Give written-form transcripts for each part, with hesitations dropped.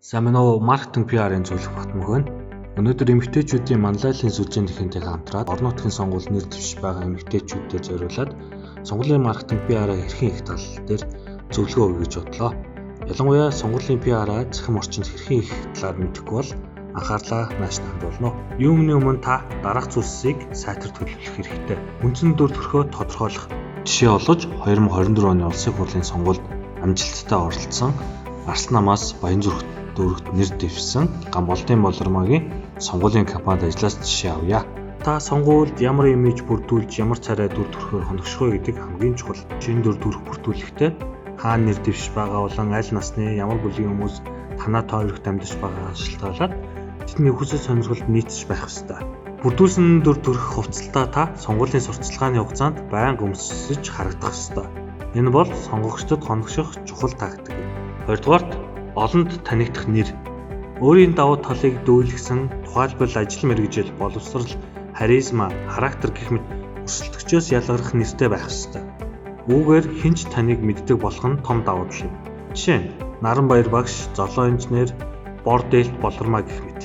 Сайн байна уу? Маркетинг PR-ын зөвлөх Батмөхөн. Өнөөдөр эмэгтэйчүүдийн манлайлалын сүлжээний техниктэй хамтраад орон нутгийн сонгуульд нэр дэвшиж байгаа эмэгтэйчүүдэд зориулаад сонгуулийн маркетинг PR-аа хэрхэн их тал дээр зөвлөгөө өгье гэж бодлоо. Ялангуяа сонгуулийн PR-аа захим орчинд хэрхэн их талаар мэдэхгүй бол анхаарлаа нааш хандуулна. Юуны өмнө та дараах зүйлсийг сайтар төлөвлөх хэрэгтэй. Үндсэн дүр төрхөө тодорхойлох. Жишээ олж 2024 оны улсын хурлын сонгуульд амжилттай оролцсон Арслан намаас Баянзүрх дүүрэгт нэр дэвшсэн Гамболтын болормогийн сонгуулийн кампанид ажиллаж жишээ авъя. Та сонгуульд ямар имиж бүрдүүлж, ямар царай дүр төрхөөр хоногших вэ гэдэг хамгийн чухал. Шинэ дүр төрх бүрдүүлэхдээ хаана нэр дэвшиж байгаа болон аль насны ямар бүлгийн хүмүүс танаа тойрогт амьдарч байгаагаа шалтгаалаад тэдний хүсэл сонирхолд нийцэж байх ёстой. Бүрдүүлсэн дүр төрх хувцалтаа та сонгуулийн сурталчилгааны хугацаанд байнга өмсөж харагдах ёстой. Энэ бол сонгогчдод хоногших чухал тактик. Хоёрдугаарт олонд танигдах нэр. Өөрийн давуу талыг дүүлгсэн тухайлбал ажил мэргэжил, боловсрал, харизма, характер гэх мэт өрсөлдөгчөөс ялгарх нэртэй байх ёстой. Үүгээр хинч таныг мэддэг болох нь том давуу тал. Жишээ нь Наранбаяр багш, золоо инженер, бордэлт болормоо гэх мэт.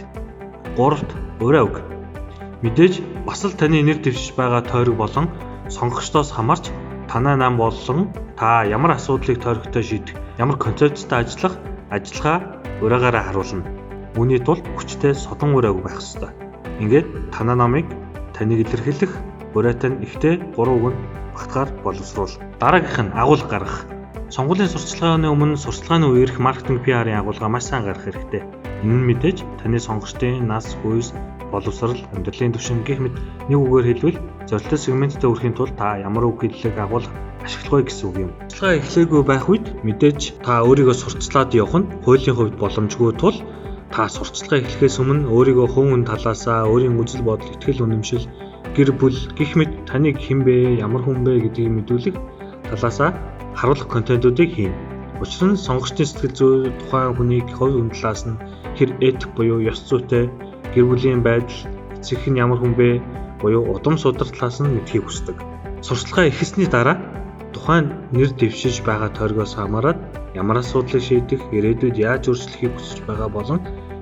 Гуравт өрөө үг. Мэдээж бас л таны нэр дэвшиж байгаа тойрог болон сонгогчдоос хамаарч танай нам болон та ямар асуудлыг тойрогтой шийдэх, ямар концепттай ажиллах, ажиллагаа ураагаараа харуулна. Үүний тулд хүчтэй содон ураг байх ёстой. Ингээд танай намыг таныг илэрхийлэх, ураатай нь ихтэй 3 үгэнд багтахаар боловсруул. Дараагийнх нь агуулга гаргах. Сонгуулийн сурталчилгааны өмнө сурталчилгааны үеэрх маркетинг PR-ын агуулга маш сайн гаргах хэрэгтэй. Энэ нь мэдээж таны сонгогчдын нас, үеэс, боловсрал, амьдралын түвшин гэх мэт нэг үгээр хэлбэл зорилттой сегменттэй хүрэхийн тулд та ямар үг хэллэг агуулга ашиглах вэ гэсэн үг юм. Сурталчилгаа эхлээгүй байх үед мэдээж та өөрийгөө сурталчлаад явах нь хуулийн хувьд боломжгүй тул та сурталчилгаа эхлэхээс өмнө өөрийгөө хувь хүн талаасаа, өөрийн үзэл бодол, итгэл үнэмшил, гэр бүл гэх мэт таныг хэн бэ, ямар хүн бэ гэдгийг мэдүүлэх талаасаа харуулах контентуудыг хийн. Учир нь сонгогчдын сэтгэл зүй тухайн хүнийг хувь хүн талаас нь хэр этик буюу ёс зүйтэй, гэр бүлийн байдал, эцэг нь ямар хүн бэ буюу удам судар талаас нь мэдхийг хүсдэг. Сурталчилгаа эхэлсний дараа тухайн нэр дэвшиж байгаа тойргоос хамаарат ямар асуудлыг шийдэх, ирээдүйд яаж өөрчлөхийг хүсэж байгаа болон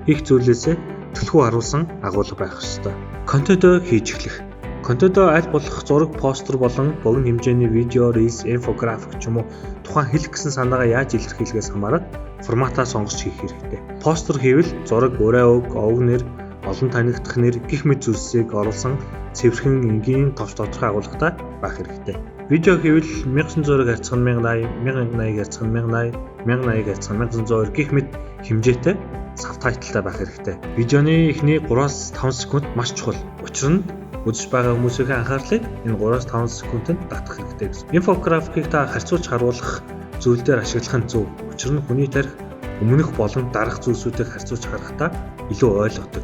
их зүйлээсээ төлхөө харуулсан агуулга байх ёстой. Контентоо хийж эхлэх. Контентоо аль болох зураг, постэр болон богино хэмжээний видео, рилс, инфографик ч юм уу тухайн хэлэх гэсэн санаагаа яаж илэрхийлэхээс хамаарат форматаа сонгож хийх хэрэгтэй. Постэр хийвэл зураг, ураа үг, овг нэр, олон танигдах нэр гих мэт зүйлсийг оруулсан цэвэрхэн энгийн товч тодорхой агуулгатай байх хэрэгтэй. Видео хийвэл 1900 харьцах нь 1080, 1080 харьцах нь 1080, 1080 харьцах нь 1920 гих мэт хэмжээтэй сабтайтлтай байх хэрэгтэй. Видеоны эхний 3-5 секунд маш чухал. Учир нь үзэж байгаа хүмүүсийн анхаарлыг энэ 3-5 секундэд татах хэрэгтэй гэсэн. Инфографикийг та харьцуулж харуулах зүйл дээр ашиглах нь зөв. Учир нь хүний тарих өмнөх болон дараах зүйлсүүдийг харьцуулж харахдаа илүү ойлгодог.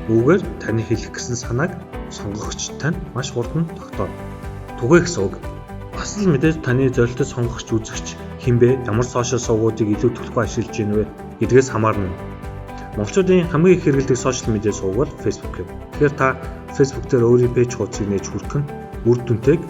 Үүгээр таны хэлэх гэсэн санааг сонгогч тань маш хурдан тогтооно. Түгээх гэсэн үг. Бас л мэдээж таны зорилттой сонгогч үзэгч хэн бэ? Ямар сошиал сувгуудыг илүү төлөвлөгөө ашиглаж байна вэ гэдгээс хамаарна. Монголчуудын хамгийн их хэрэглэдэг сошиал медиа сувг бол Facebook юм. Тэгэхээр та Facebook дээр өөрийн пэйж хуудсыг нээж хүргэх нь үр дүнтэйг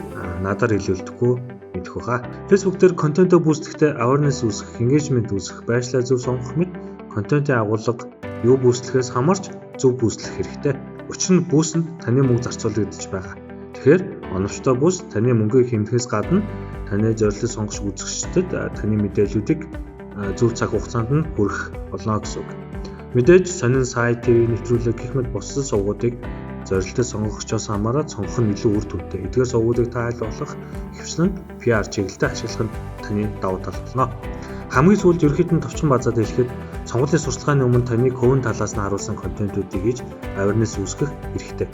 надаар илүүлдэхгүй мэдэх баха. Facebook дээр контентоо бүүсгэхдээ awareness үүсгэх, engagement үүсгэх, байршлаа зөв сонгох мэт контентын агуулга юу бүүслэхээс хамаарч зөв бүүслэх хэрэгтэй. Учир нь бүүс нь таны мөнгө зарцуулагдаж байгаа. Тэгэхээр оновчтой бүүс таны мөнгийг хэмнэхээс гадна таны зорилтыг сонгож үзэгчдэд таны мэдээллүүдийг зөв цаг хугацаанд нь хүргэх болно гэсэн үг. Мэдээж сонин сайт, нэвтрүүлэг гэх мэт бусад сувгуудыг зорилттой сонгогчоос хамаарат сонгох нь илүү үр дүнтэй. Эдгээр сувгуудыг та аль болох хөвчлэн PR чиглэлтэй ашиглах нь таны давуу тал болно. Хамгийн сүүлд ерөнхийд нь товчхон базаад хэлэхэд сонгуулийн сурталчилгааны өмнө таныг хувийн талаас нь харуулсан контентуудыг хийж awareness үүсгэх хэрэгтэй.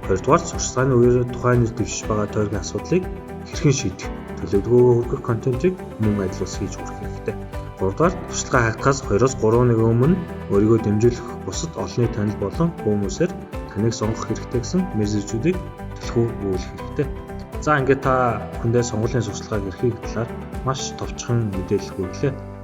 Хоёрдугаар сурталчилгааны үеэр тухайн нэр дэвшиж байгаа тойргийн асуудлыг хэрхэн шийдэх, төлөвлөгөөгөө хүргэх контентыг мөн ажиллуулж хийж хүргэх хэрэгтэй. Гуравдугаар туршлагаа хаагахаас 2-3 өдрийн өмнө өөрийгөө дэмжүүлэх бусад олонний танил болон хүмүүсээр таныг сонгох хэрэгтэй гэсэн мессежүүдийг төлхөө өгөх хэрэгтэй. За ингээд та хүндээ сонгуулийн сурталчилгааг эрхийг талаар маш товчхон мэдээлэл өгүүлээ.